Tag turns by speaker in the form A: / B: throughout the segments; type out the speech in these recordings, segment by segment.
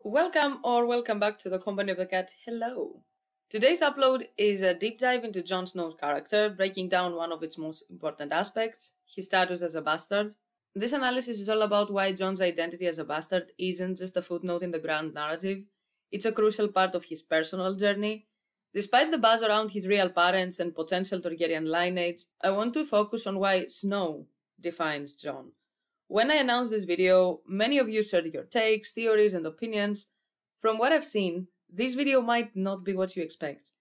A: Welcome back to the Company of the Cat. Hello. Today's upload is a deep dive into Jon Snow's character, breaking down one of its most important aspects, his status as a bastard. This analysis is all about why Jon's identity as a bastard isn't just a footnote in the grand narrative, it's a crucial part of his personal journey. Despite the buzz around his real parents and potential Targaryen lineage, I want to focus on why Snow defines Jon. When I announced this video, many of you shared your takes, theories, and opinions. From what I've seen, this video might not be what you expect.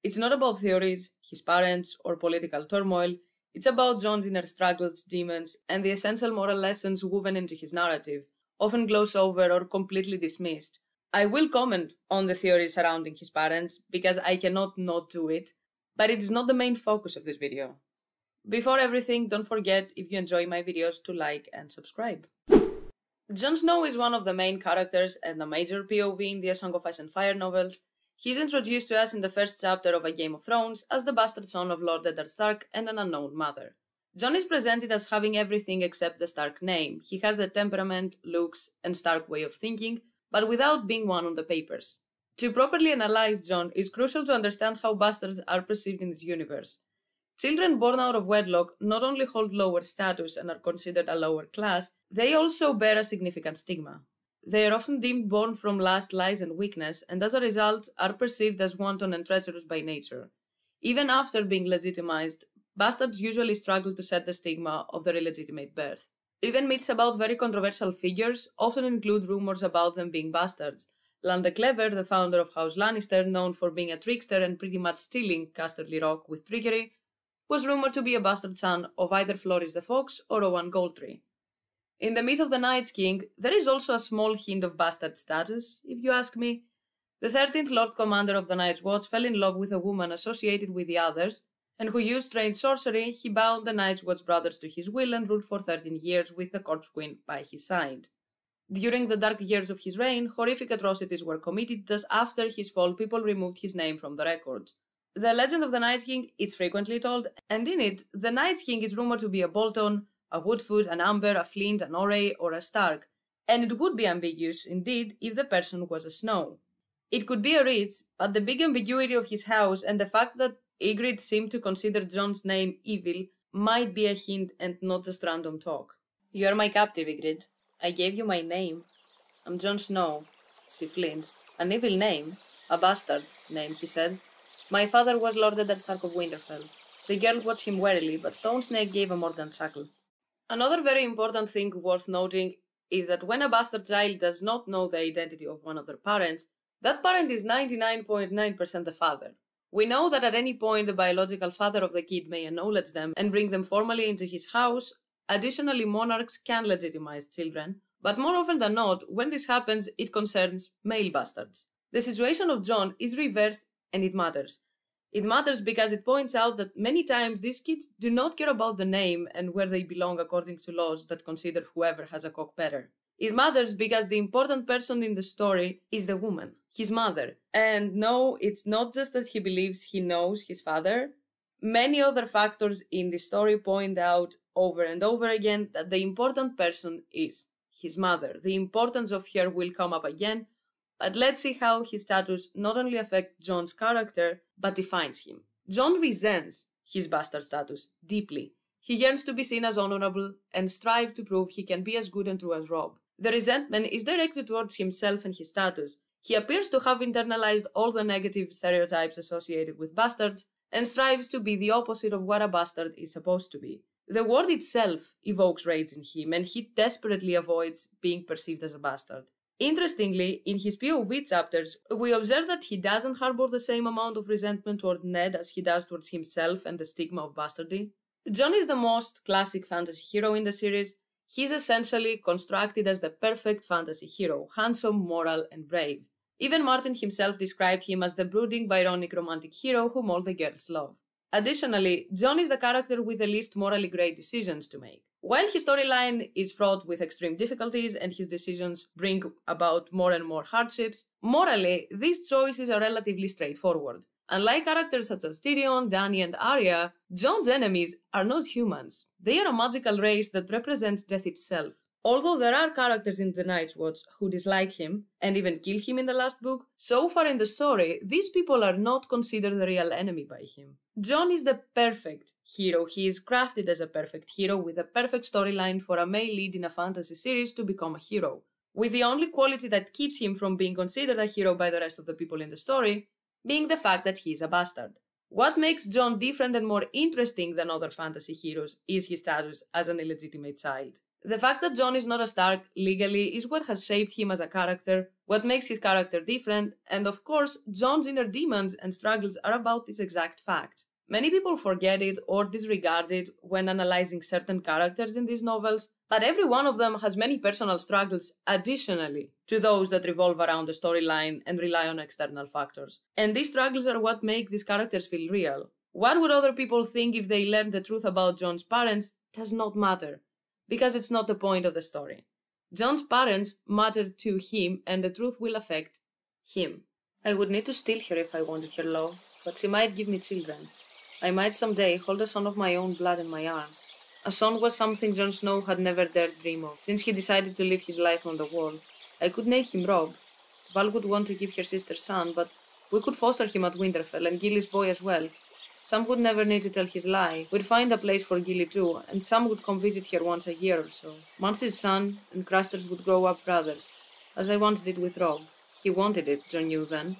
A: It's not about theories, his parents, or political turmoil. It's about Jon's inner struggles, demons, and the essential moral lessons woven into his narrative, often glossed over or completely dismissed. I will comment on the theories surrounding his parents, because I cannot not do it, but it is not the main focus of this video. Before everything, don't forget, if you enjoy my videos, to like and subscribe. Jon Snow is one of the main characters and a major POV in the A Song of Ice and Fire novels. He's introduced to us in the first chapter of A Game of Thrones as the bastard son of Lord Eddard Stark and an unknown mother. Jon is presented as having everything except the Stark name. He has the temperament, looks, and Stark way of thinking, but without being one on the papers. To properly analyze Jon, it's crucial to understand how bastards are perceived in this universe. Children born out of wedlock not only hold lower status and are considered a lower class, they also bear a significant stigma. They are often deemed born from lust, lies, and weakness, and as a result are perceived as wanton and treacherous by nature. Even after being legitimized, bastards usually struggle to shed the stigma of their illegitimate birth. Even myths about very controversial figures often include rumors about them being bastards. Lan the Clever, the founder of House Lannister, known for being a trickster and pretty much stealing Casterly Rock with trickery, was rumored to be a bastard son of either Floris the Fox or Owen Goldtree. In the myth of the Night's King, there is also a small hint of bastard status, if you ask me. The 13th Lord Commander of the Night's Watch fell in love with a woman associated with the others, and who used strange sorcery. He bound the Night's Watch brothers to his will and ruled for 13 years with the Corpse Queen by his side. During the dark years of his reign, horrific atrocities were committed, thus after his fall people removed his name from the records. The legend of the Night's King is frequently told, and in it, the Night's King is rumored to be a Bolton, a Woodfoot, an Amber, a Flint, an Oray, or a Stark, and it would be ambiguous, indeed, if the person was a Snow. It could be a Reach, but the big ambiguity of his house and the fact that Ygritte seemed to consider Jon's name evil might be a hint and not just random talk. You are my captive, Ygritte. I gave you my name. I'm Jon Snow. She flinched. An evil name? A bastard name, he said. My father was Lord Eddard Stark of Winterfell. The girl watched him warily, but Stone Snake gave a mordant chuckle. Another very important thing worth noting is that when a bastard child does not know the identity of one of their parents, that parent is 99.9% the father. We know that at any point the biological father of the kid may acknowledge them and bring them formally into his house. Additionally, monarchs can legitimize children, but more often than not, when this happens, it concerns male bastards. The situation of Jon is reversed, and it matters. It matters because it points out that many times these kids do not care about the name and where they belong according to laws that consider whoever has a cock better. It matters because the important person in the story is the woman, his mother. And no, it's not just that he believes he knows his father. Many other factors in the story point out over and over again that the important person is his mother. The importance of her will come up again, but let's see how his status not only affects Jon's character, but defines him. Jon resents his bastard status deeply. He yearns to be seen as honorable and strives to prove he can be as good and true as Robb. The resentment is directed towards himself and his status. He appears to have internalized all the negative stereotypes associated with bastards and strives to be the opposite of what a bastard is supposed to be. The word itself evokes rage in him, and he desperately avoids being perceived as a bastard. Interestingly, in his POV chapters, we observe that he doesn't harbor the same amount of resentment toward Ned as he does towards himself and the stigma of bastardy. Jon is the most classic fantasy hero in the series. He's essentially constructed as the perfect fantasy hero, handsome, moral, and brave. Even Martin himself described him as the brooding, Byronic romantic hero whom all the girls love. Additionally, Jon is the character with the least morally great decisions to make. While his storyline is fraught with extreme difficulties and his decisions bring about more and more hardships, morally, these choices are relatively straightforward. Unlike characters such as Tyrion, Dany, and Arya, Jon's enemies are not humans. They are a magical race that represents death itself. Although there are characters in the Night's Watch who dislike him, and even kill him in the last book, so far in the story, these people are not considered the real enemy by him. Jon is the perfect hero. He is crafted as a perfect hero with a perfect storyline for a male lead in a fantasy series to become a hero, with the only quality that keeps him from being considered a hero by the rest of the people in the story being the fact that he is a bastard. What makes Jon different and more interesting than other fantasy heroes is his status as an illegitimate child. The fact that Jon is not a Stark legally is what has shaped him as a character, what makes his character different, and of course, Jon's inner demons and struggles are about this exact fact. Many people forget it or disregard it when analyzing certain characters in these novels, but every one of them has many personal struggles additionally to those that revolve around the storyline and rely on external factors. And these struggles are what make these characters feel real. What would other people think if they learned the truth about Jon's parents does not matter, because it's not the point of the story. Jon's parents matter to him, and the truth will affect him. I would need to steal her if I wanted her love, but she might give me children. I might someday hold a son of my own blood in my arms. A son was something Jon Snow had never dared dream of, since he decided to live his life on the wall. I could name him Robb. Val would want to keep her sister's son, but we could foster him at Winterfell and Gilly's boy as well. Sam would never need to tell his lie. We'd find a place for Gilly too, and Sam would come visit her once a year or so. Mance's son and Craster's would grow up brothers, as I once did with Robb. He wanted it, Jon knew then.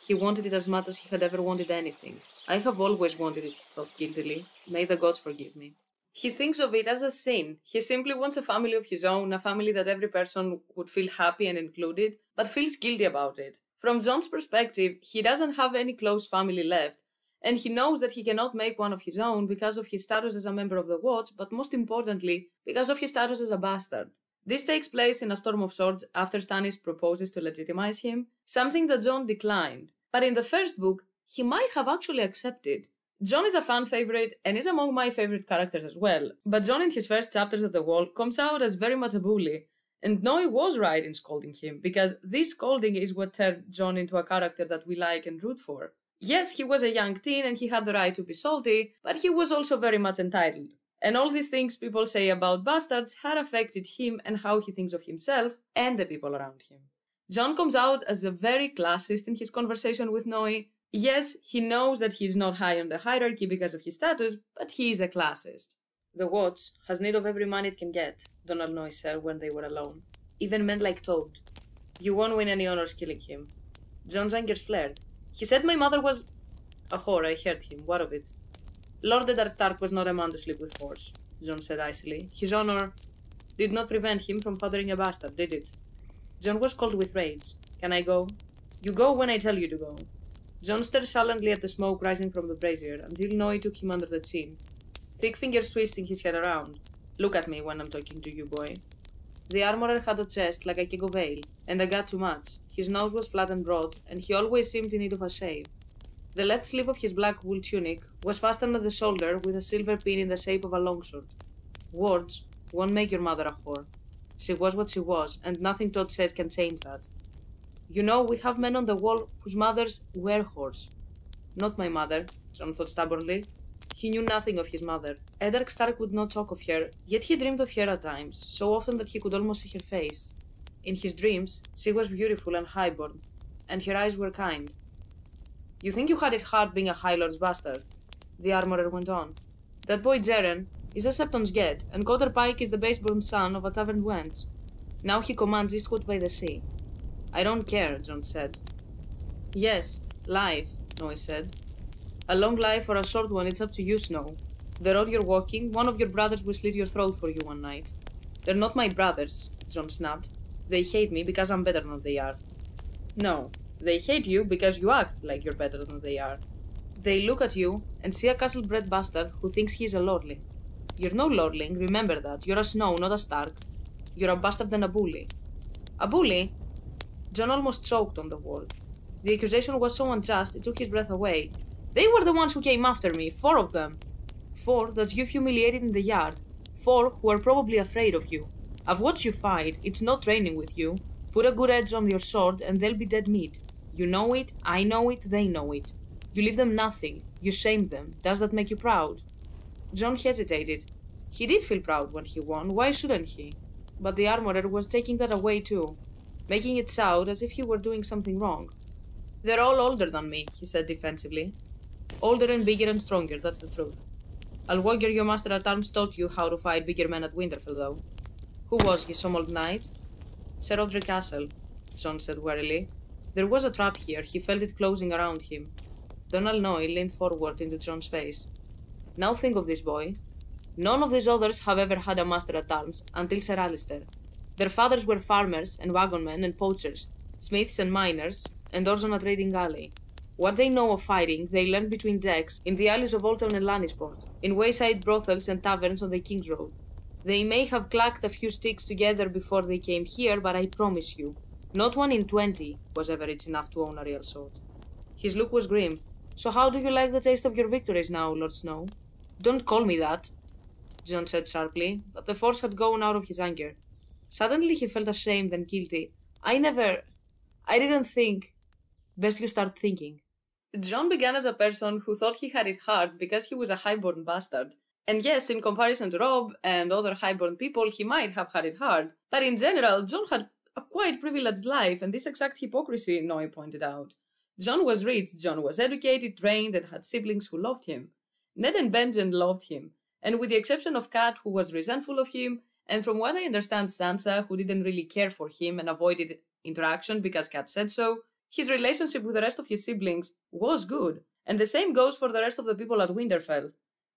A: He wanted it as much as he had ever wanted anything. I have always wanted it, he thought guiltily. May the gods forgive me. He thinks of it as a sin. He simply wants a family of his own, a family that every person would feel happy and included, but feels guilty about it. From Jon's perspective, he doesn't have any close family left, and he knows that he cannot make one of his own because of his status as a member of the Watch, but most importantly, because of his status as a bastard. This takes place in A Storm of Swords after Stannis proposes to legitimize him, something that Jon declined. But in the first book, he might have actually accepted. Jon is a fan favorite and is among my favorite characters as well, but Jon in his first chapters of The Wall comes out as very much a bully. And Noe was right in scolding him, because this scolding is what turned Jon into a character that we like and root for. Yes, he was a young teen and he had the right to be salty, but he was also very much entitled. And all these things people say about bastards had affected him and how he thinks of himself and the people around him. Jon comes out as a very classist in his conversation with Noe. Yes, he knows that he's not high on the hierarchy because of his status, but he is a classist. The Watch has need of every man it can get, Donald Noe said when they were alone. Even men like Toad. You won't win any honors killing him. Jon's anger flared. He said my mother was a whore. I heard him. What of it? Lord Eddard Stark was not a man to sleep with whores, Jon said icily. His honor did not prevent him from fathering a bastard, did it? Jon was cold with rage. Can I go? You go when I tell you to go. Jon stared sullenly at the smoke rising from the brazier until Noe took him under the chin. Thick fingers twisting his head around. Look at me when I'm talking to you, boy. The armorer had a chest like a keg of ale, and I got too much. His nose was flat and broad, and he always seemed in need of a shave. The left sleeve of his black wool tunic was fastened at the shoulder with a silver pin in the shape of a longsword. Words won't make your mother a whore. She was what she was, and nothing Todd says can change that. You know, we have men on the wall whose mothers were whores. Not my mother, Jon thought stubbornly. He knew nothing of his mother. Eddard Stark would not talk of her, yet he dreamed of her at times, so often that he could almost see her face. In his dreams, she was beautiful and highborn, and her eyes were kind. You think you had it hard being a High Lord's bastard? The armorer went on. That boy Jaren is a Septon's Ged, and Cotter Pike is the baseborn son of a tavern wench. Now he commands Eastwood by the sea. I don't care, Jon said. Yes, life, Noe said. A long life or a short one, it's up to you, Snow. The road you're walking, one of your brothers will slit your throat for you one night. They're not my brothers, Jon snapped. They hate me because I'm better than they are. No, they hate you because you act like you're better than they are. They look at you and see a castle-bred bastard who thinks he's a lordling. You're no lordling, remember that. You're a Snow, not a Stark. You're a bastard and a bully. A bully? Jon almost choked on the word. The accusation was so unjust, it took his breath away. They were the ones who came after me, 4 of them. 4 that you've humiliated in the yard. 4 who are probably afraid of you. I've watched you fight, it's not training with you. Put a good edge on your sword and they'll be dead meat. You know it, I know it, they know it. You leave them nothing, you shame them. Does that make you proud? Jon hesitated. He did feel proud when he won, why shouldn't he? but the armorer was taking that away too, making it sound as if he were doing something wrong. They're all older than me, he said defensively. Older and bigger and stronger, that's the truth. Alwogger, your master at arms, taught you how to fight bigger men at Winterfell, though. Who was he, some old knight? Sir Roderick Castle, Jon said warily. There was a trap here, he felt it closing around him. Donal Noy leaned forward into Jon's face. Now think of this, boy. None of these others have ever had a master at arms until Sir Alistair. Their fathers were farmers and wagonmen and poachers, smiths and miners, and doors on a trading alley. What they know of fighting, they learned between decks, in the alleys of Old Town and Lannisport, in wayside brothels and taverns on the King's Road. They may have clacked a few sticks together before they came here, but I promise you, not one in 20 was ever rich enough to own a real sword. His look was grim. So how do you like the taste of your victories now, Lord Snow? Don't call me that, Jon said sharply, but the force had gone out of his anger. Suddenly he felt ashamed and guilty. I didn't think. Best you start thinking. Jon began as a person who thought he had it hard because he was a highborn bastard. And yes, in comparison to Robb and other highborn people, he might have had it hard. But in general, Jon had a quite privileged life, and this exact hypocrisy Noy pointed out. Jon was rich, Jon was educated, trained, and had siblings who loved him. Ned and Benjen loved him, and with the exception of Kat, who was resentful of him, and from what I understand Sansa, who didn't really care for him and avoided interaction because Kat said so, his relationship with the rest of his siblings was good, and the same goes for the rest of the people at Winterfell.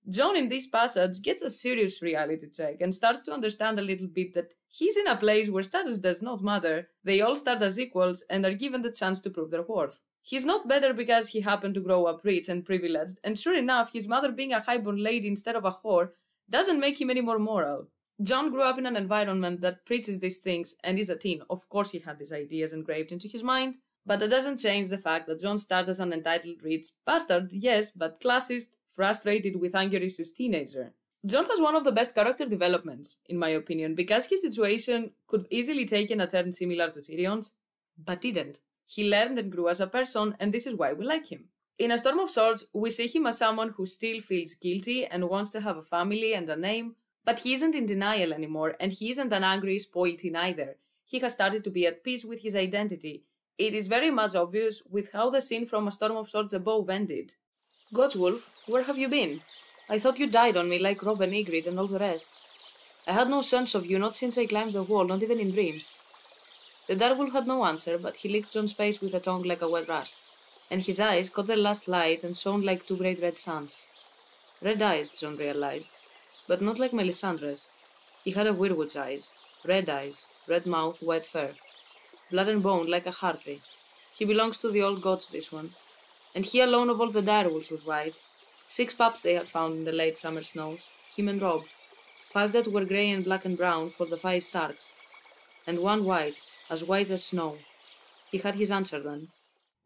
A: Jon in this passage gets a serious reality check and starts to understand a little bit that he's in a place where status does not matter, they all start as equals and are given the chance to prove their worth. He's not better because he happened to grow up rich and privileged, and sure enough, his mother being a highborn lady instead of a whore doesn't make him any more moral. Jon grew up in an environment that preaches these things and is a teen. Of course he had these ideas engraved into his mind, but that doesn't change the fact that Jon started as an entitled rich bastard, yes, but classist, frustrated with anger issues teenager. Jon has one of the best character developments, in my opinion, because his situation could easily taken a turn similar to Tyrion's, but didn't. He learned and grew as a person, and this is why we like him. In A Storm of Swords, we see him as someone who still feels guilty and wants to have a family and a name, but he isn't in denial anymore, and he isn't an angry, spoiled teen either. He has started to be at peace with his identity. It is very much obvious with how the scene from A Storm of Swords above ended. Godswolf, where have you been? I thought you died on me like Robb and Ygritte and all the rest. I had no sense of you, not since I climbed the wall, not even in dreams. The direwolf had no answer, but he licked Jon's face with a tongue like a wet rasp, and his eyes caught their last light and shone like two great red suns. Red eyes, Jon realized, but not like Melisandre's. He had a weirwood's eyes, red mouth, white fur, blood and bone like a harpy. He belongs to the old gods, this one. And he alone of all the direwolves was white. 6 pups they had found in the late summer snows, him and Robb. 5 that were grey and black and brown for the 5 Starks, and 1 white as snow. He had his answer then.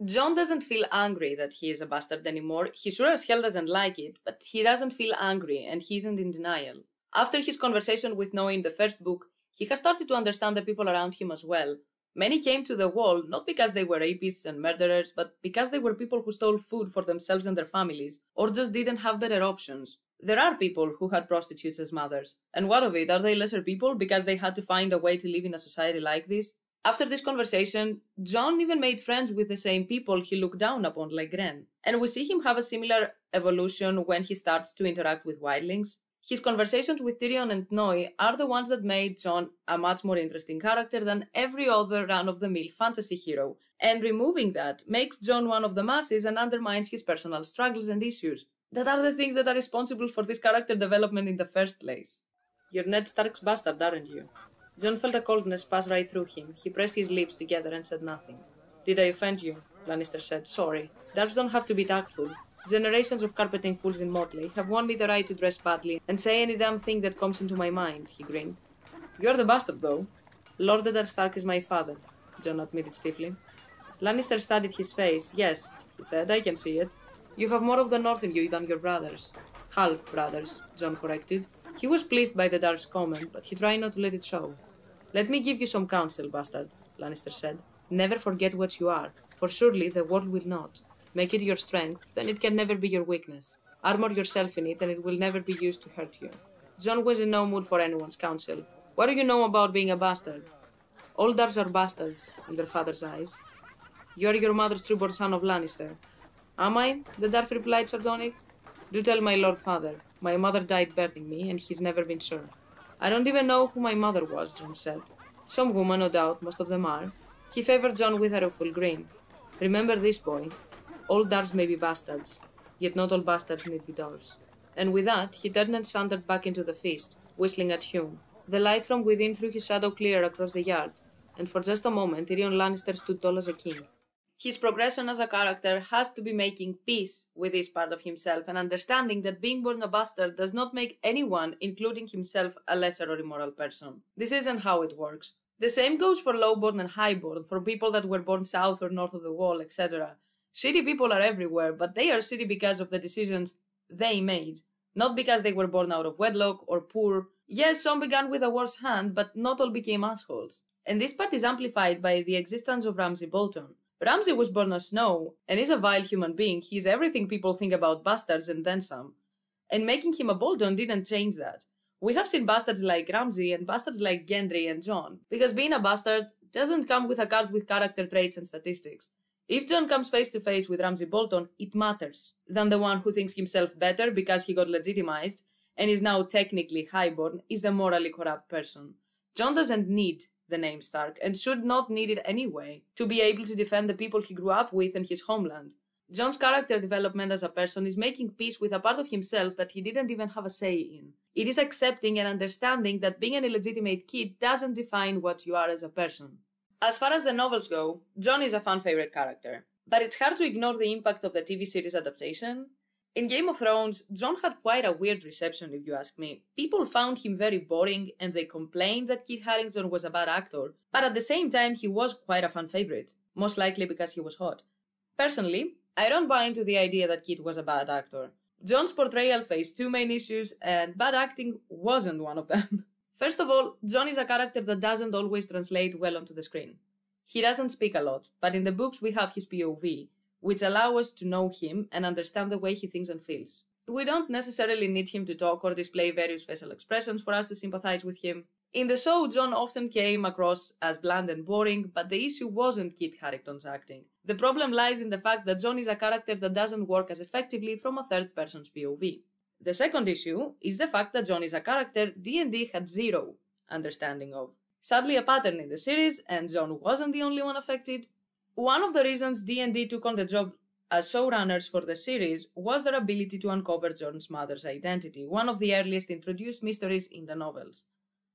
A: Jon doesn't feel angry that he is a bastard anymore. He sure as hell doesn't like it, but he doesn't feel angry and he isn't in denial. After his conversation with Noah in the first book, he has started to understand the people around him as well. Many came to the wall not because they were rapists and murderers, but because they were people who stole food for themselves and their families, or just didn't have better options. There are people who had prostitutes as mothers, and what of it, are they lesser people because they had to find a way to live in a society like this? After this conversation, Jon even made friends with the same people he looked down upon, like Gren, and we see him have a similar evolution when he starts to interact with wildlings. His conversations with Tyrion and Noy are the ones that made Jon a much more interesting character than every other run-of-the-mill fantasy hero, and removing that makes Jon one of the masses and undermines his personal struggles and issues. That are the things that are responsible for this character development in the first place. You're Ned Stark's bastard, aren't you? Jon felt a coldness pass right through him. He pressed his lips together and said nothing. Did I offend you? Lannister said. Sorry. Dwarves don't have to be tactful. Generations of carpeting fools in motley have won me the right to dress badly and say any damn thing that comes into my mind, he grinned. You're the bastard, though. Lord Eddard Stark is my father, Jon admitted stiffly. Lannister studied his face. Yes, he said, I can see it. You have more of the north in you than your brothers. Half-brothers, Jon corrected. He was pleased by the dwarf's comment, but he tried not to let it show. Let me give you some counsel, bastard, Lannister said. Never forget what you are, for surely the world will not. Make it your strength, then it can never be your weakness. Armor yourself in it, and it will never be used to hurt you. Jon was in no mood for anyone's counsel. What do you know about being a bastard? All Dars are bastards, in their father's eyes. You are your mother's trueborn son of Lannister. Am I? The dwarf replied sardonic. Do tell my lord father. My mother died birthing me, and he's never been sure. I don't even know who my mother was, Jon said. Some woman, no doubt, most of them are. He favored Jon with a rueful grin. Remember this, boy. All dwarves may be bastards, yet not all bastards need be dwarves. And with that, he turned and sauntered back into the feast, whistling at Hume. The light from within threw his shadow clear across the yard, and for just a moment Tyrion Lannister stood tall as a king. His progression as a character has to be making peace with this part of himself and understanding that being born a bastard does not make anyone, including himself, a lesser or immoral person. This isn't how it works. The same goes for lowborn and highborn, for people that were born south or north of the wall, etc. Shitty people are everywhere, but they are shitty because of the decisions they made, not because they were born out of wedlock or poor. Yes, some began with a worse hand, but not all became assholes. And this part is amplified by the existence of Ramsay Bolton. Ramsay was born as Snow, and is a vile human being. He's everything people think about bastards and then some. And making him a Bolton didn't change that. We have seen bastards like Ramsay and bastards like Gendry and Jon, because being a bastard doesn't come with a card with character traits and statistics. If Jon comes face to face with Ramsay Bolton, it matters, than the one who thinks himself better because he got legitimized and is now technically highborn is the morally corrupt person. Jon doesn't need the name Stark, and should not need it anyway, to be able to defend the people he grew up with and his homeland. Jon's character development as a person is making peace with a part of himself that he didn't even have a say in. It is accepting and understanding that being an illegitimate kid doesn't define what you are as a person. As far as the novels go, Jon is a fan favorite character, but it's hard to ignore the impact of the TV series adaptation. In Game of Thrones, Jon had quite a weird reception, if you ask me. People found him very boring, and they complained that Kit Harington was a bad actor, but at the same time he was quite a fan favorite, most likely because he was hot. Personally, I don't buy into the idea that Kit was a bad actor. Jon's portrayal faced two main issues, and bad acting wasn't one of them. First of all, Jon is a character that doesn't always translate well onto the screen. He doesn't speak a lot, but in the books we have his POV, which allow us to know him and understand the way he thinks and feels. We don't necessarily need him to talk or display various facial expressions for us to sympathize with him. In the show, Jon often came across as bland and boring, but the issue wasn't Kit Harington's acting. The problem lies in the fact that Jon is a character that doesn't work as effectively from a third person's POV. The second issue is the fact that Jon is a character D&D had zero understanding of. Sadly a pattern in the series, and Jon wasn't the only one affected. One of the reasons D&D took on the job as showrunners for the series was their ability to uncover Jon's mother's identity, one of the earliest introduced mysteries in the novels.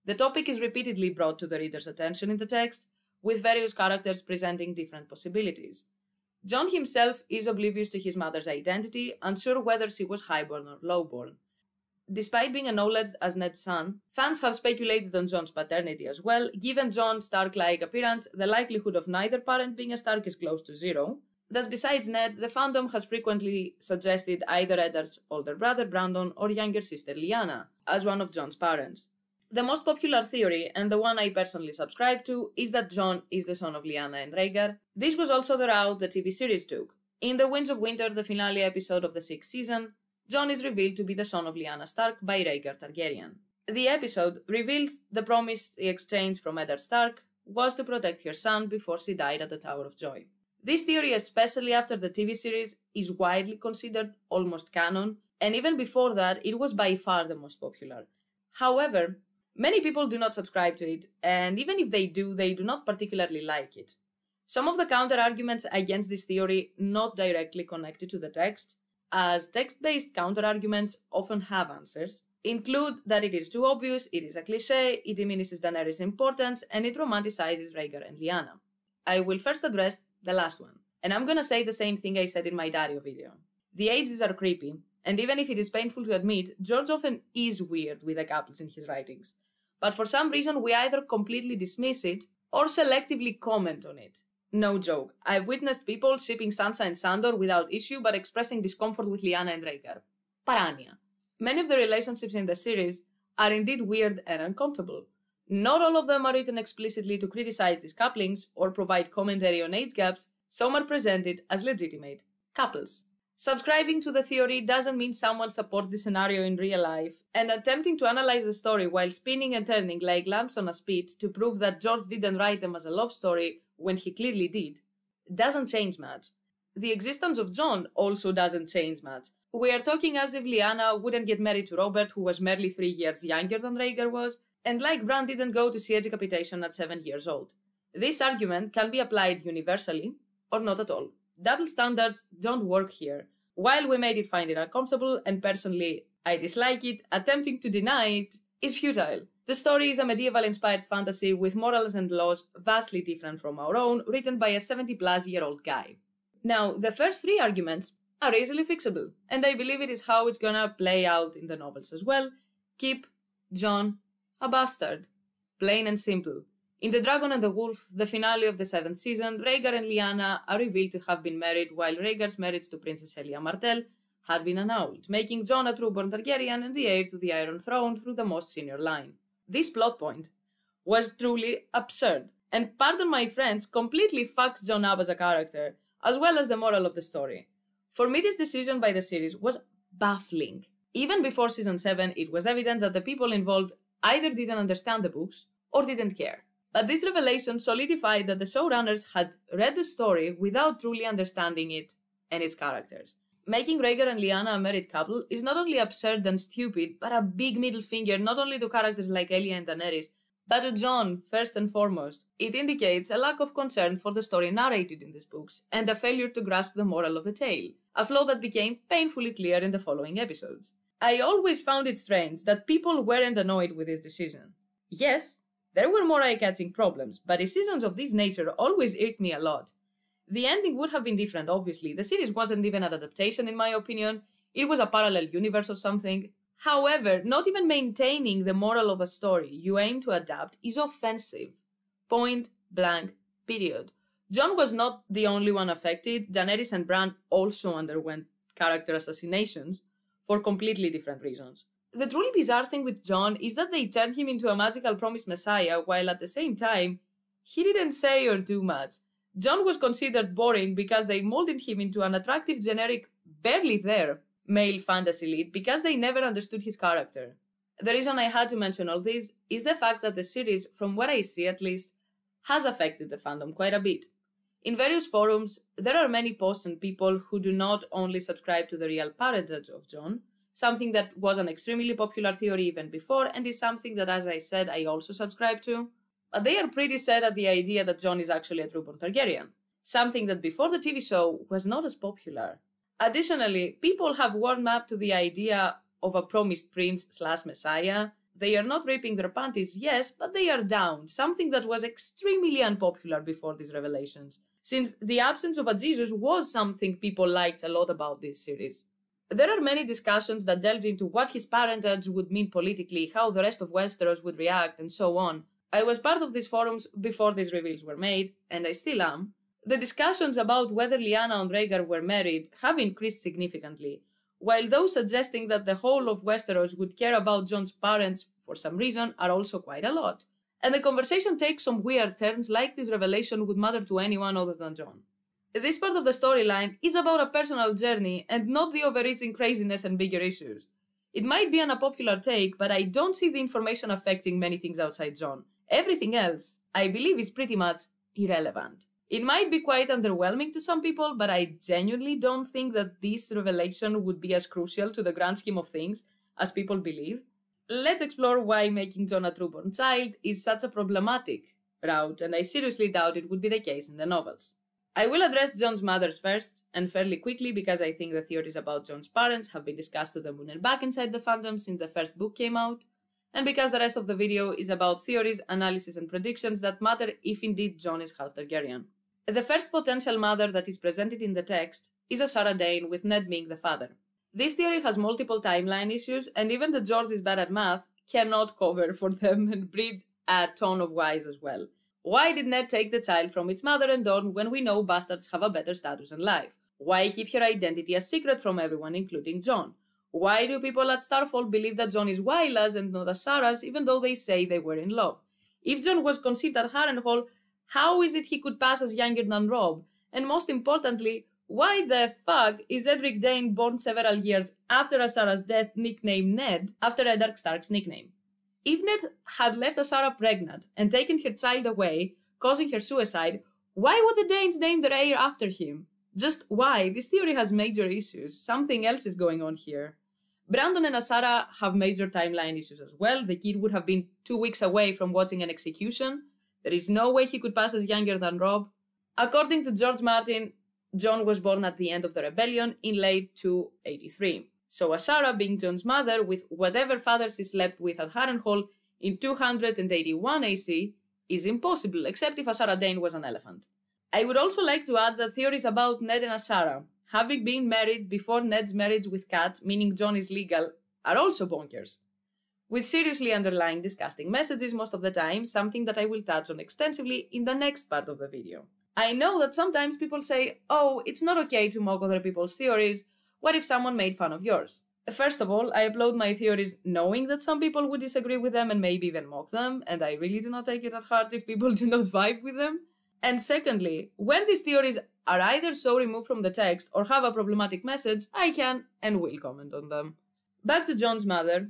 A: The topic is repeatedly brought to the reader's attention in the text, with various characters presenting different possibilities. Jon himself is oblivious to his mother's identity, unsure whether she was highborn or lowborn. Despite being acknowledged as Ned's son, fans have speculated on Jon's paternity as well. Given Jon's Stark-like appearance, the likelihood of neither parent being a Stark is close to zero. Thus, besides Ned, the fandom has frequently suggested either Eddard's older brother Brandon or younger sister Lyanna as one of Jon's parents. The most popular theory, and the one I personally subscribe to, is that Jon is the son of Lyanna and Rhaegar. This was also the route the TV series took. In The Winds of Winter, the finale episode of the 6th season, Jon is revealed to be the son of Lyanna Stark by Rhaegar Targaryen. The episode reveals the promise he exchanged from Eddard Stark was to protect her son before she died at the Tower of Joy. This theory, especially after the TV series, is widely considered almost canon, and even before that, it was by far the most popular. However, many people do not subscribe to it, and even if they do not particularly like it. Some of the counter-arguments against this theory not directly connected to the text, as text-based counter-arguments often have answers, include that it is too obvious, it is a cliché, it diminishes Daenerys' importance, and it romanticizes Rhaegar and Lyanna. I will first address the last one, and I'm gonna say the same thing I said in my Dario video. The ages are creepy, and even if it is painful to admit, George often is weird with the couples in his writings. But for some reason we either completely dismiss it, or selectively comment on it. No joke, I've witnessed people shipping Sansa and Sandor without issue but expressing discomfort with Lyanna and Rhaegar. Parania. Many of the relationships in the series are indeed weird and uncomfortable. Not all of them are written explicitly to criticize these couplings or provide commentary on age gaps. Some are presented as legitimate couples. Subscribing to the theory doesn't mean someone supports the scenario in real life, and attempting to analyze the story while spinning and turning like lamps on a spit to prove that George didn't write them as a love story when he clearly did, doesn't change much. The existence of Jon also doesn't change much. We are talking as if Lyanna wouldn't get married to Robert, who was merely 3 years younger than Rhaegar was, and like Bran didn't go to see a decapitation at 7 years old. This argument can be applied universally, or not at all. Double standards don't work here. While we made it find it uncomfortable, and personally I dislike it, attempting to deny it is futile. The story is a medieval-inspired fantasy with morals and laws vastly different from our own, written by a 70-plus-year-old guy. Now, the first 3 arguments are easily fixable, and I believe it is how it's gonna play out in the novels as well. Keep Jon a bastard. Plain and simple. In The Dragon and the Wolf, the finale of the 7th season, Rhaegar and Lyanna are revealed to have been married, while Rhaegar's marriage to Princess Elia Martell had been annulled, making Jon a true-born Targaryen and the heir to the Iron Throne through the most senior line. This plot point was truly absurd, and pardon my French, completely fucks Jon up as a character, as well as the moral of the story. For me, this decision by the series was baffling. Even before season 7, it was evident that the people involved either didn't understand the books or didn't care. But this revelation solidified that the showrunners had read the story without truly understanding it and its characters. Making Rhaegar and Lyanna a married couple is not only absurd and stupid, but a big middle finger not only to characters like Elia and Daenerys, but to Jon first and foremost. It indicates a lack of concern for the story narrated in these books, and a failure to grasp the moral of the tale, a flaw that became painfully clear in the following episodes. I always found it strange that people weren't annoyed with this decision. Yes, there were more eye-catching problems, but decisions of this nature always irked me a lot. The ending would have been different, obviously. The series wasn't even an adaptation, in my opinion. It was a parallel universe or something. However, not even maintaining the moral of a story you aim to adapt is offensive. Point blank, period. Jon was not the only one affected. Daenerys and Bran also underwent character assassinations for completely different reasons. The truly bizarre thing with Jon is that they turned him into a magical promised messiah, while at the same time, he didn't say or do much. Jon was considered boring because they molded him into an attractive, generic, barely there male fantasy lead because they never understood his character. The reason I had to mention all this is the fact that the series, from what I see at least, has affected the fandom quite a bit. In various forums, there are many posts and people who do not only subscribe to the real parentage of Jon, something that was an extremely popular theory even before, and is something that, as I said, I also subscribe to, but they are pretty sad at the idea that Jon is actually a true-born Targaryen, something that before the TV show was not as popular. Additionally, people have warmed up to the idea of a promised prince/messiah. They are not ripping their panties, yes, but they are down, something that was extremely unpopular before these revelations, since the absence of a Jesus was something people liked a lot about this series. There are many discussions that delved into what his parentage would mean politically, how the rest of Westeros would react, and so on. I was part of these forums before these reveals were made, and I still am. The discussions about whether Lyanna and Rhaegar were married have increased significantly, while those suggesting that the whole of Westeros would care about Jon's parents for some reason are also quite a lot. And the conversation takes some weird turns, like this revelation would matter to anyone other than Jon. This part of the storyline is about a personal journey and not the overreaching craziness and bigger issues. It might be an unpopular take, but I don't see the information affecting many things outside Jon. Everything else, I believe, is pretty much irrelevant. It might be quite underwhelming to some people, but I genuinely don't think that this revelation would be as crucial to the grand scheme of things as people believe. Let's explore why making Jon a true-born child is such a problematic route, and I seriously doubt it would be the case in the novels. I will address Jon's mothers first, and fairly quickly, because I think the theories about Jon's parents have been discussed to the moon and back inside the fandom since the first book came out, and because the rest of the video is about theories, analysis, and predictions that matter if indeed Jon is half Targaryen. The first potential mother that is presented in the text is a Sarah Dane, with Ned being the father. This theory has multiple timeline issues, and even the George is bad at math cannot cover for them and breed a ton of whys as well. Why did Ned take the child from its mother and Dorne when we know bastards have a better status in life? Why keep her identity a secret from everyone, including Jon? Why do people at Starfall believe that Jon is Wyla's and not Asara's, even though they say they were in love? If Jon was conceived at Harrenhal, how is it he could pass as younger than Robb? And most importantly, Why the fuck is Edric Dane born several years after Asara's death nicknamed Ned after Eddard Stark's nickname? If Ned had left Asara pregnant and taken her child away, causing her suicide, why would the Danes name their heir after him? Just why? This theory has major issues. Something else is going on here. Brandon and Asara have major timeline issues as well. The kid would have been 2 weeks away from watching an execution. There is no way he could pass as younger than Robb. According to George Martin, Jon was born at the end of the rebellion in late 283. So Asara, being Jon's mother, with whatever fathers he slept with at Harrenhal in 281 AC, is impossible, except if Asara Dane was an elephant. I would also like to add that theories about Ned and Asara, having been married before Ned's marriage with Kat, meaning Jon is legal, are also bonkers. With seriously underlying disgusting messages most of the time, something that I will touch on extensively in the next part of the video. I know that sometimes people say, oh, it's not okay to mock other people's theories, what if someone made fun of yours? First of all, I upload my theories knowing that some people would disagree with them and maybe even mock them, and I really do not take it at heart if people do not vibe with them. And secondly, when these theories are either so removed from the text or have a problematic message, I can and will comment on them. Back to Jon's mother.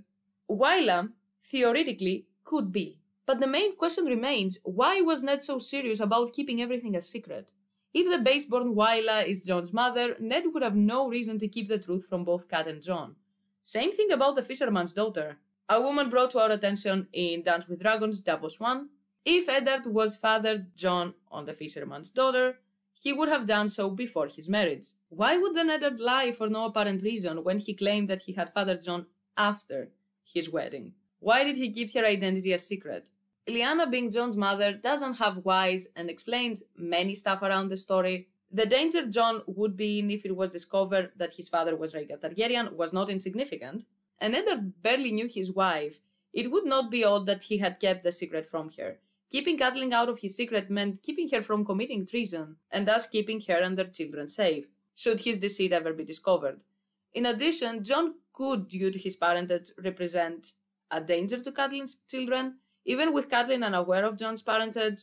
A: Wylla, theoretically, could be. But the main question remains, why was Ned so serious about keeping everything a secret? If the base-born Wylla is Jon's mother, Ned would have no reason to keep the truth from both Kat and Jon. Same thing about the fisherman's daughter, a woman brought to our attention in Dance with Dragons Davos 1. If Eddard was fathered Jon on the fisherman's daughter, he would have done so before his marriage. Why would then Eddard lie for no apparent reason when he claimed that he had fathered Jon after his wedding? Why did he keep her identity a secret? Lyanna, being Jon's mother, doesn't have whys and explains many stuff around the story. The danger Jon would be in if it was discovered that his father was Rhaegar Targaryen was not insignificant, and Eddard barely knew his wife. It would not be odd that he had kept the secret from her. Keeping Catelyn out of his secret meant keeping her from committing treason, and thus keeping her and their children safe, should his deceit ever be discovered. In addition, Jon could, due to his parentage, represent a danger to Catelyn's children. Even with Catelyn unaware of Jon's parentage,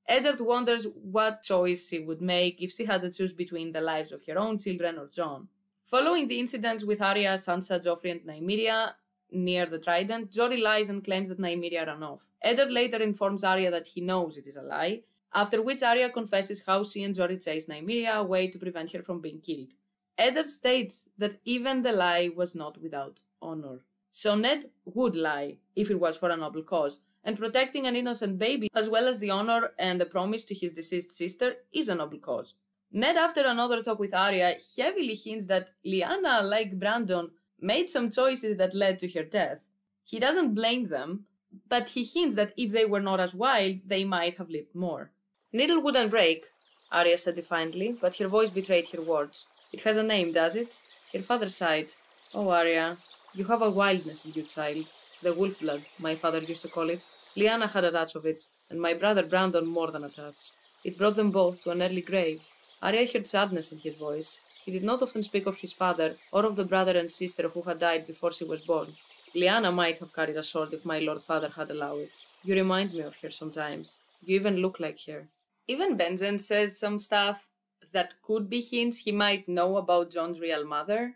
A: Eddard wonders what choice she would make if she had to choose between the lives of her own children or Jon. Following the incidents with Arya, Sansa, Joffrey and Nymeria near the Trident, Jory lies and claims that Nymeria ran off. Eddard later informs Arya that he knows it is a lie, after which Arya confesses how she and Jory chased Nymeria away to prevent her from being killed. Eddard states that even the lie was not without honor. So Ned would lie if it was for a noble cause, and protecting an innocent baby, as well as the honor and the promise to his deceased sister, is a noble cause. Ned, after another talk with Arya, heavily hints that Lyanna, like Brandon, made some choices that led to her death. He doesn't blame them, but he hints that if they were not as wild, they might have lived more. Needle wouldn't break, Arya said defiantly, but her voice betrayed her words. It has a name, does it? Her father sighed. Oh, Arya, you have a wildness in you, child. The wolf blood, my father used to call it. Lyanna had a touch of it, and my brother Brandon more than a touch. It brought them both to an early grave. Arya heard sadness in his voice. He did not often speak of his father, or of the brother and sister who had died before she was born. Lyanna might have carried a sword if my lord father had allowed it. You remind me of her sometimes. You even look like her. Even Benjen says some stuff that could be hints he might know about Jon's real mother.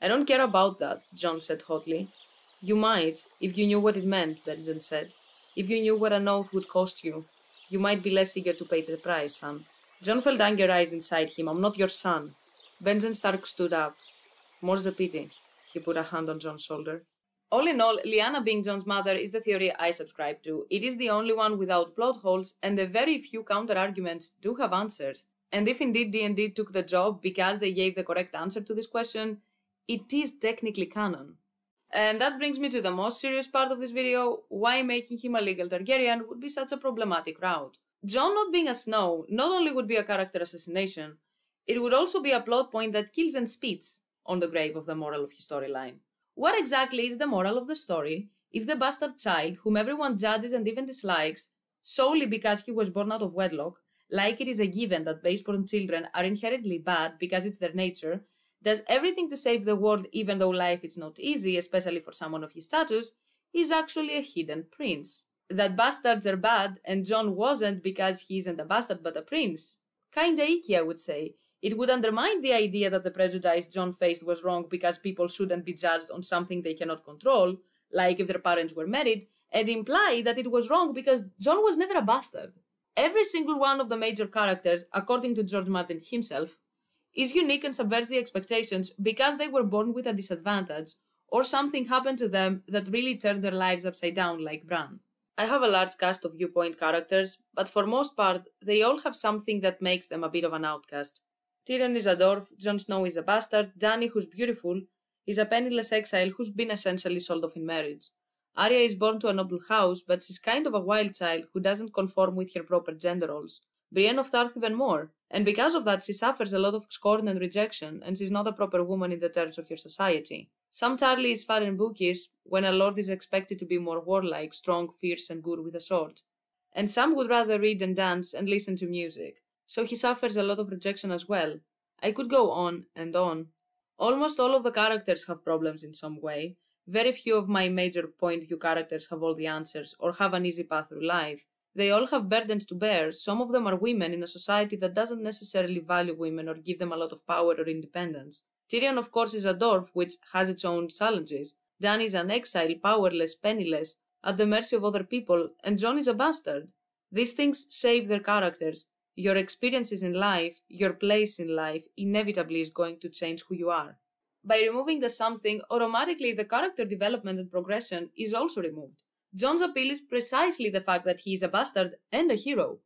A: I don't care about that, Jon said hotly. You might, if you knew what it meant, Benjen said. If you knew what an oath would cost you, you might be less eager to pay the price, son. Jon felt anger rise inside him. I'm not your son. Benjen Stark stood up. More's the pity. He put a hand on Jon's shoulder. All in all, Lyanna being Jon's mother is the theory I subscribe to. It is the only one without plot holes, and the very few counter-arguments do have answers. And if indeed D&D took the job because they gave the correct answer to this question, it is technically canon. And that brings me to the most serious part of this video, why making him a legal Targaryen would be such a problematic route. Jon not being a Snow not only would be a character assassination, it would also be a plot point that kills and spits on the grave of the moral of his storyline. What exactly is the moral of the story if the bastard child, whom everyone judges and even dislikes, solely because he was born out of wedlock, like it is a given that base-born children are inherently bad because it's their nature, does everything to save the world even though life is not easy, especially for someone of his status, is actually a hidden prince. That bastards are bad and Jon wasn't because he isn't a bastard but a prince. Kinda icky, I would say. It would undermine the idea that the prejudice Jon faced was wrong because people shouldn't be judged on something they cannot control, like if their parents were married, and imply that it was wrong because Jon was never a bastard. Every single one of the major characters, according to George Martin himself, is unique and subverts the expectations because they were born with a disadvantage, or something happened to them that really turned their lives upside down, like Bran. I have a large cast of viewpoint characters, but for most part, they all have something that makes them a bit of an outcast. Tyrion is a dwarf, Jon Snow is a bastard, Dany, who's beautiful, is a penniless exile who's been essentially sold off in marriage. Arya is born to a noble house, but she's kind of a wild child who doesn't conform with her proper gender roles. Brienne of Tarth even more, and because of that she suffers a lot of scorn and rejection, and she's not a proper woman in the terms of her society. Sam Tarly is fat and bookish, when a lord is expected to be more warlike, strong, fierce, and good with a sword. And Sam would rather read and dance and listen to music, so he suffers a lot of rejection as well. I could go on and on. Almost all of the characters have problems in some way. Very few of my major point view characters have all the answers or have an easy path through life. They all have burdens to bear. Some of them are women in a society that doesn't necessarily value women or give them a lot of power or independence. Tyrion, of course, is a dwarf, which has its own challenges. Dany is an exile, powerless, penniless, at the mercy of other people, and Jon is a bastard. These things shape their characters. Your experiences in life, your place in life, inevitably is going to change who you are. By removing the something, automatically the character development and progression is also removed. Jon's appeal is precisely the fact that he is a bastard and a hero.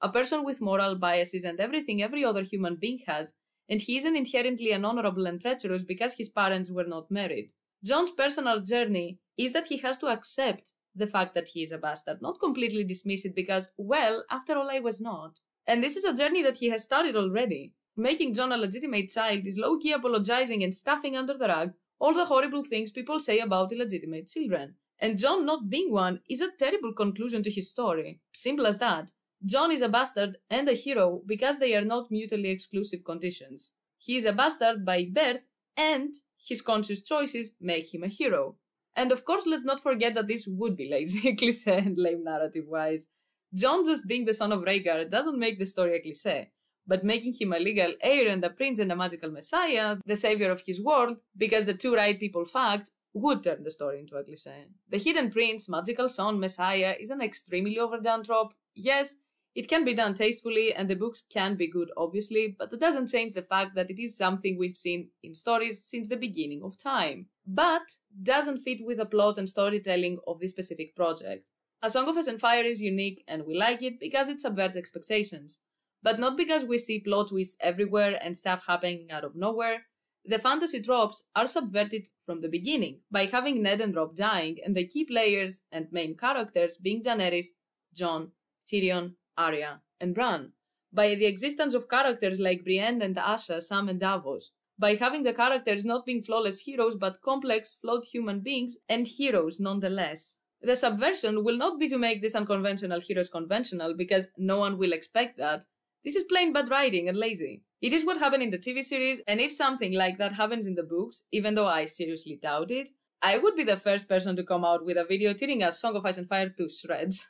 A: A person with moral biases and everything every other human being has, and he isn't inherently unhonorable and treacherous because his parents were not married. Jon's personal journey is that he has to accept the fact that he is a bastard, not completely dismiss it because, well, after all I was not. And this is a journey that he has started already. Making Jon a legitimate child is low-key apologizing and stuffing under the rug all the horrible things people say about illegitimate children. And Jon not being one is a terrible conclusion to his story. Simple as that. Jon is a bastard and a hero because they are not mutually exclusive conditions. He is a bastard by birth and his conscious choices make him a hero. And of course, let's not forget that this would be lazy, cliché, and lame narrative-wise. Jon just being the son of Rhaegar doesn't make the story a cliché, but making him a legal heir and a prince and a magical messiah, the savior of his world, because the two right people fact, would turn the story into a cliché. The hidden prince, magical son, messiah is an extremely overdone trope. Yes, it can be done tastefully and the books can be good obviously, but that doesn't change the fact that it is something we've seen in stories since the beginning of time. But doesn't fit with the plot and storytelling of this specific project. A Song of Ice and Fire is unique and we like it because it subverts expectations. But not because we see plot twists everywhere and stuff happening out of nowhere. The fantasy tropes are subverted from the beginning by having Ned and Robb dying and the key players and main characters being Daenerys, Jon, Tyrion, Arya, and Bran. By the existence of characters like Brienne and Asha, Sam and Davos. By having the characters not being flawless heroes but complex, flawed human beings and heroes nonetheless. The subversion will not be to make these unconventional heroes conventional because no one will expect that. This is plain bad writing and lazy. It is what happened in the TV series, and if something like that happens in the books, even though I seriously doubt it, I would be the first person to come out with a video tearing a Song of Ice and Fire to shreds.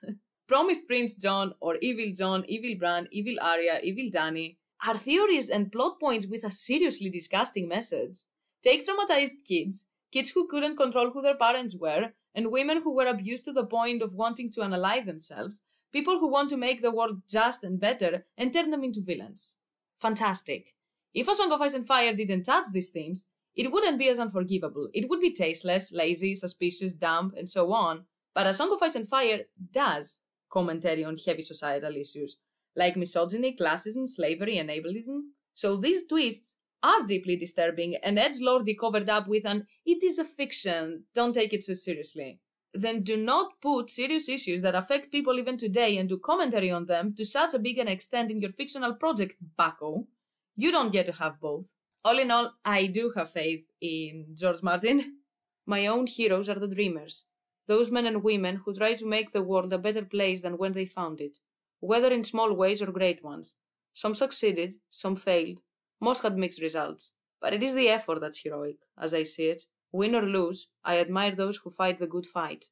A: Promised Prince Jon, or Evil Jon, Evil Bran, Evil Arya, Evil Dany, are theories and plot points with a seriously disgusting message. Take traumatized kids, kids who couldn't control who their parents were, and women who were abused to the point of wanting to unalive themselves, people who want to make the world just and better, and turn them into villains. Fantastic. If A Song of Ice and Fire didn't touch these themes, it wouldn't be as unforgivable. It would be tasteless, lazy, suspicious, dumb, and so on. But A Song of Ice and Fire does commentary on heavy societal issues, like misogyny, classism, slavery, and ableism. So these twists are deeply disturbing, and edgelordy covered up with an "it is a fiction, don't take it so seriously." Then do not put serious issues that affect people even today and do commentary on them to such a big an extent in your fictional project, bucko. You don't get to have both. All in all, I do have faith in George Martin. My own heroes are the dreamers. Those men and women who try to make the world a better place than when they found it. Whether in small ways or great ones. Some succeeded, some failed. Most had mixed results. But it is the effort that's heroic, as I see it. Win or lose, I admire those who fight the good fight.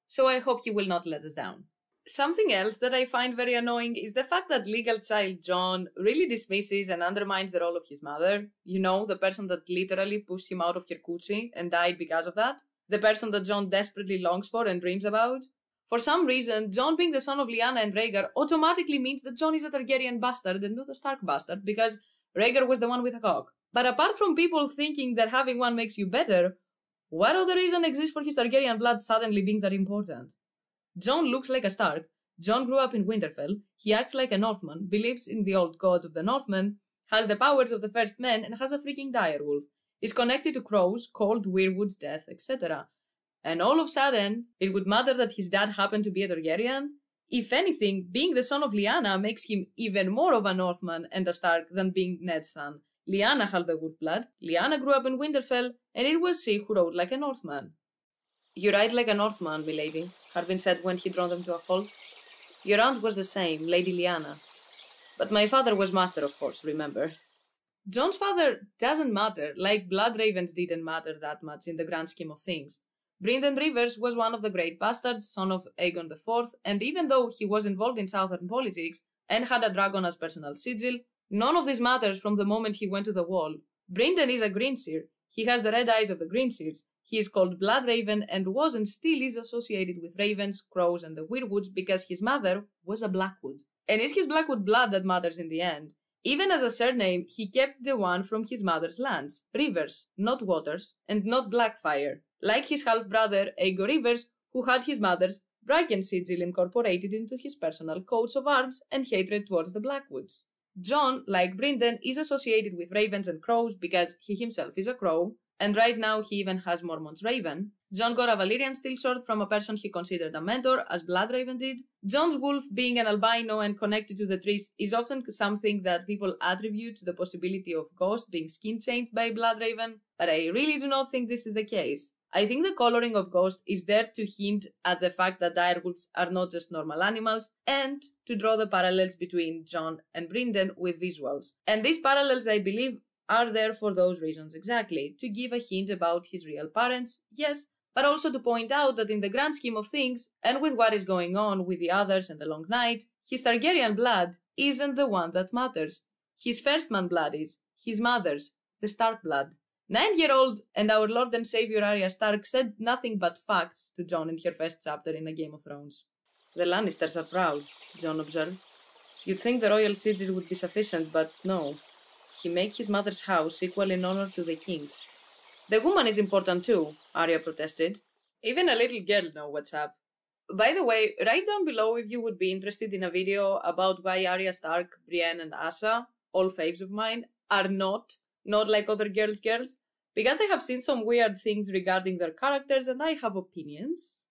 A: So I hope you will not let us down. Something else that I find very annoying is the fact that legal child Jon really dismisses and undermines the role of his mother. You know, the person that literally pushed him out of her coochie and died because of that. The person that Jon desperately longs for and dreams about. For some reason, Jon being the son of Lyanna and Rhaegar automatically means that Jon is a Targaryen bastard and not a Stark bastard because Rhaegar was the one with a Hogg. But apart from people thinking that having one makes you better, what other reason exists for his Targaryen blood suddenly being that important? Jon looks like a Stark. Jon grew up in Winterfell. He acts like a Northman, believes in the old gods of the Northmen, has the powers of the First Men, and has a freaking direwolf. Is connected to crows, cold, weirwoods, death, etc. And all of a sudden, it would matter that his dad happened to be a Targaryen? If anything, being the son of Lyanna makes him even more of a Northman and a Stark than being Ned's son. Lyanna had the wolf blood, Lyanna grew up in Winterfell, and it was she who rode like a Northman. You ride like a Northman, milady, Harwin said when he drawn them to a halt. Your aunt was the same, Lady Lyanna. But my father was master, of course, remember. Jon's father doesn't matter, like Bloodraven's didn't matter that much in the grand scheme of things. Brynden Rivers was one of the great bastards, son of Aegon IV, and even though he was involved in southern politics and had a dragon as personal sigil, none of this matters from the moment he went to the wall. Brynden is a Greenseer. He has the red eyes of the Greenseers. He is called Bloodraven and was and still is associated with ravens, crows, and the weirwoods because his mother was a Blackwood. And it's his Blackwood blood that matters in the end. Even as a surname, he kept the one from his mother's lands, Rivers, not Waters, and not Blackfire, like his half-brother Aegon Rivers, who had his mother's Bracken sigil incorporated into his personal coats of arms and hatred towards the Blackwoods. Jon, like Brynden, is associated with ravens and crows because he himself is a crow, and right now he even has Mormont's raven. Jon got a Valyrian steel sword from a person he considered a mentor, as Bloodraven did. Jon's wolf, being an albino and connected to the trees, is often something that people attribute to the possibility of Ghost being skin changed by Bloodraven, but I really do not think this is the case. I think the coloring of Ghost is there to hint at the fact that direwolves are not just normal animals, and to draw the parallels between Jon and Brynden with visuals. And these parallels, I believe, are there for those reasons exactly, to give a hint about his real parents, yes, but also to point out that in the grand scheme of things, and with what is going on with the others and the Long Night, his Targaryen blood isn't the one that matters. His firstman blood is, his mother's, the Stark blood. 9-year-old and our Lord and Savior Arya Stark said nothing but facts to Jon in her first chapter in A Game of Thrones. The Lannisters are proud, Jon observed. You'd think the royal sigil would be sufficient, but no. He made his mother's house equal in honor to the king's. The woman is important too, Arya protested. Even a little girl knows what's up. By the way, write down below if you would be interested in a video about why Arya Stark, Brienne and Asha, all faves of mine, are not like other girls, because I have seen some weird things regarding their characters and I have opinions.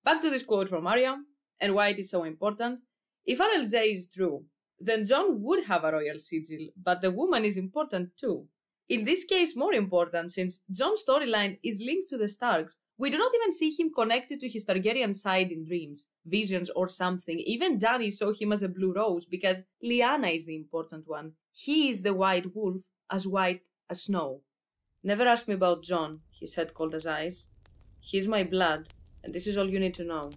A: Back to this quote from Arya, and why it is so important. If RLJ is true, then Jon would have a royal sigil, but the woman is important too. In this case, more important, since Jon's storyline is linked to the Starks. We do not even see him connected to his Targaryen side in dreams, visions, or something. Even Dany saw him as a blue rose because Lyanna is the important one. He is the white wolf, as white as snow. Never ask me about Jon, he said, cold as ice. He's my blood, and this is all you need to know.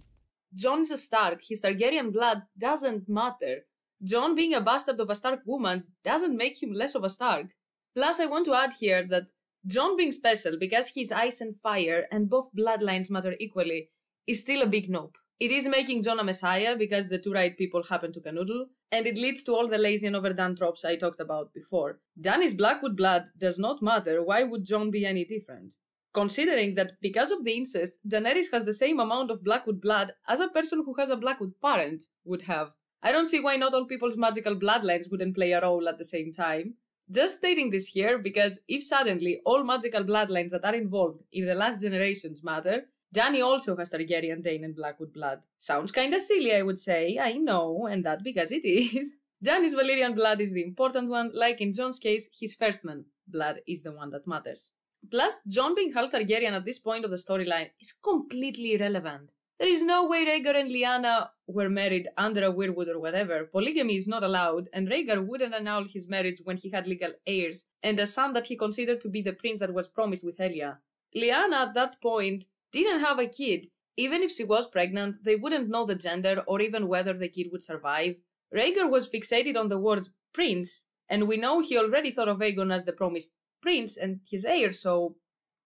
A: Jon is a Stark. His Targaryen blood doesn't matter. Jon being a bastard of a Stark woman doesn't make him less of a Stark. Plus, I want to add here that Jon being special because he's ice and fire and both bloodlines matter equally is still a big nope. It is making Jon a messiah because the two right people happen to canoodle, and it leads to all the lazy and overdone tropes I talked about before. Dany's Blackwood blood does not matter, why would Jon be any different? Considering that because of the incest, Daenerys has the same amount of Blackwood blood as a person who has a Blackwood parent would have. I don't see why not all people's magical bloodlines wouldn't play a role at the same time. Just stating this here because if suddenly all magical bloodlines that are involved in the last generations matter, Dany also has Targaryen, Dane and Blackwood blood. Sounds kinda silly, I would say, I know, and that because it is. Dany's Valyrian blood is the important one, like in Jon's case, his firstman blood is the one that matters. Plus, Jon being half Targaryen at this point of the storyline is completely irrelevant. There is no way Rhaegar and Lyanna were married under a weirwood or whatever. Polygamy is not allowed, and Rhaegar wouldn't annul his marriage when he had legal heirs and a son that he considered to be the prince that was promised with Elia. Lyanna at that point didn't have a kid. Even if she was pregnant, they wouldn't know the gender or even whether the kid would survive. Rhaegar was fixated on the word prince, and we know he already thought of Aegon as the promised prince and his heir, so...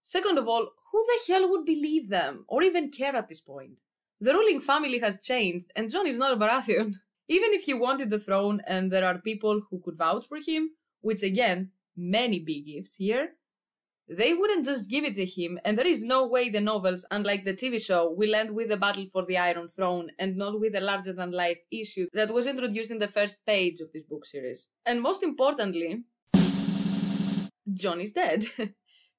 A: Second of all, who the hell would believe them, or even care at this point? The ruling family has changed, and Jon is not a Baratheon. Even if he wanted the throne and there are people who could vouch for him, which again, many big ifs here, they wouldn't just give it to him, and there is no way the novels, unlike the TV show, will end with a battle for the Iron Throne and not with a larger-than-life issue that was introduced in the first page of this book series. And most importantly, Jon is dead.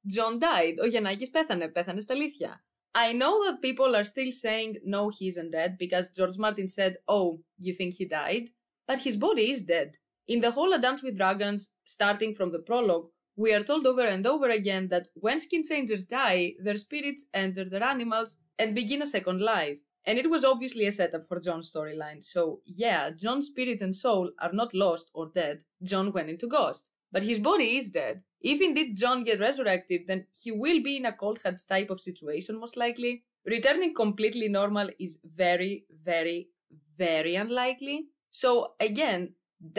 A: Jon died. Ο Γιαννάκης πέθανε στα αλήθεια. I know that people are still saying no, he isn't dead because George Martin said, oh, you think he died? But his body is dead. In the whole A Dance with Dragons, starting from the prologue, we are told over and over again that when skin changers die, their spirits enter their animals and begin a second life. And it was obviously a setup for Jon's storyline, so yeah, Jon's spirit and soul are not lost or dead. Jon went into Ghost. But his body is dead. If indeed Jon gets resurrected, then he will be in a cold hands type of situation most likely. Returning completely normal is very, very, very unlikely. So again,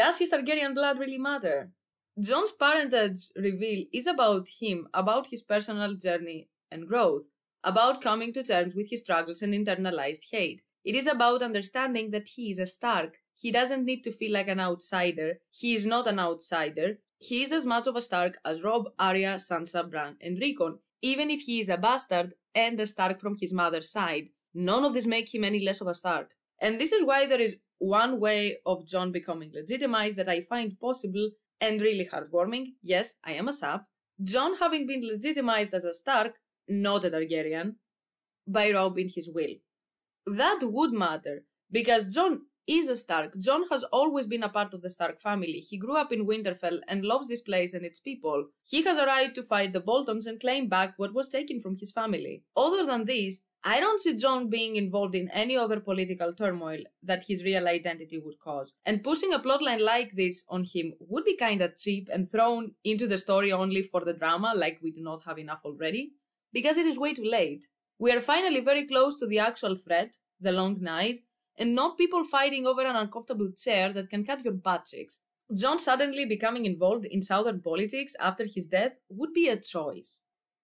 A: does his Targaryen blood really matter? Jon's parentage reveal is about him, about his personal journey and growth, about coming to terms with his struggles and internalized hate. It is about understanding that he is a Stark. He doesn't need to feel like an outsider. He is not an outsider. He is as much of a Stark as Robb, Arya, Sansa, Bran, and Rickon, even if he is a bastard and a Stark from his mother's side. None of this make him any less of a Stark. And this is why there is one way of Jon becoming legitimized that I find possible and really heartwarming. Yes, I am a sap. Jon having been legitimized as a Stark, not a Targaryen, by Robb in his will. That would matter, because Jon is a Stark. Jon has always been a part of the Stark family. He grew up in Winterfell and loves this place and its people. He has a right to fight the Boltons and claim back what was taken from his family. Other than this, I don't see Jon being involved in any other political turmoil that his real identity would cause. And pushing a plotline like this on him would be kinda cheap and thrown into the story only for the drama, like we do not have enough already, because it is way too late. We are finally very close to the actual threat, the Long Night, and not people fighting over an uncomfortable chair that can cut your butt cheeks. Jon suddenly becoming involved in southern politics after his death would be a choice,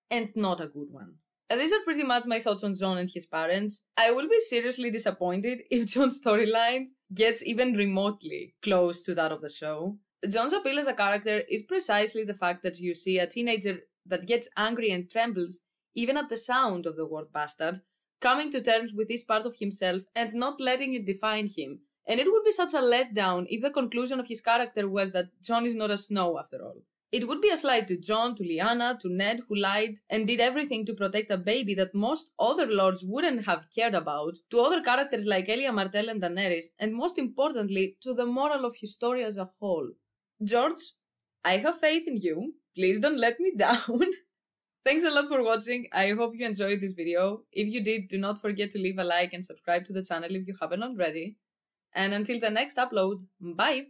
A: and not a good one. These are pretty much my thoughts on Jon and his parents. I will be seriously disappointed if Jon's storyline gets even remotely close to that of the show. Jon's appeal as a character is precisely the fact that you see a teenager that gets angry and trembles even at the sound of the word bastard, coming to terms with this part of himself and not letting it define him. And it would be such a letdown if the conclusion of his character was that Jon is not a Snow after all. It would be a slight to Jon, to Lyanna, to Ned, who lied and did everything to protect a baby that most other lords wouldn't have cared about, to other characters like Elia Martell and Daenerys, and most importantly, to the moral of his story as a whole. George, I have faith in you. Please don't let me down. Thanks a lot for watching. I hope you enjoyed this video. If you did, do not forget to leave a like and subscribe to the channel if you haven't already. And until the next upload, bye!